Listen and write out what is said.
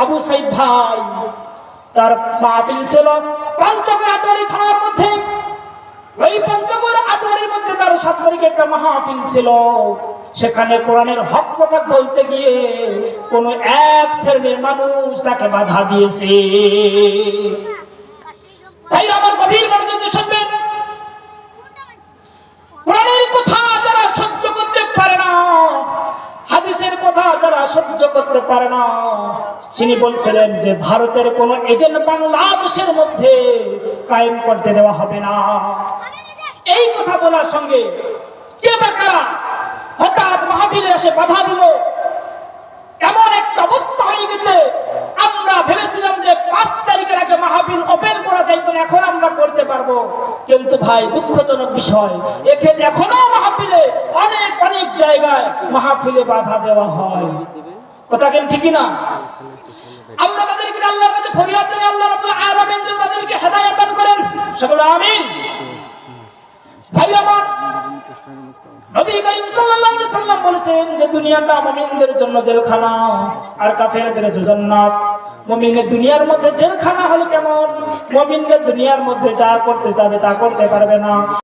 আবু সাইদ ভাই তার মাহফিল ছিল পঞ্চগড় আটোয়ারি থানার মধ্যে। ওই পঞ্চগড় আটোয়ারির মধ্যে তার 7 তারিখে একটা মাহফিল ছিল। সেখানে কোরআনের হক কথা বলতে গিয়ে কোন এক শ্রেণীর মানুষ তাকে বাধা দিয়েছে। তাই আমার গভীর মনোযোগ শুনবেন, কোরআনের কথা যারা সহ্য করতে পারে না, হাদিসের কথা যারা সহ্য করতে পারে না, তিনি বলছিলেন যে ভারতের কোন এজেন্ট বাংলাদেশের মধ্যে কায়েম করতে দেওয়া হবে না। এই কথা বলার সঙ্গে কে বা কারা হঠাৎ মাহফিলে এসে বাধা দিল, এমন একটা অবস্থা হয়ে গেছে। আমরা ভেবেছিলাম যে 5 তারিখের আগে মাহফিল ওপেন করা যাইত না, এখন আমরা করতে পারবো। কিন্তু ভাই দুঃখজনক বিষয়, এখানে এখনো মাহফিলে অনেক অনেক জায়গায় মাহফিলে বাধা দেওয়া হয়। কথা কেন ঠিক না? আমরা তাদেরকে আল্লাহর কাছে ফরিয়াদ জানাই, আল্লাহ রাব্বুল আলামিন যেন তাদেরকে হেদায়েত দান করেন, সকলে আমিন। ভাই আমার, নবী করিম সাল্লাল্লাহু আলাইহি সাল্লাম বলেছেন যে দুনিয়াটা মুমিনদের জন্য জেলখানা আর কাফেরদের জন্য জান্নাত। মুমিনের দুনিয়ার মধ্যে জেলখানা হলে কেমন? মুমিনদের দুনিয়ার মধ্যে যা করতে যাবে তা করতে পারবে না।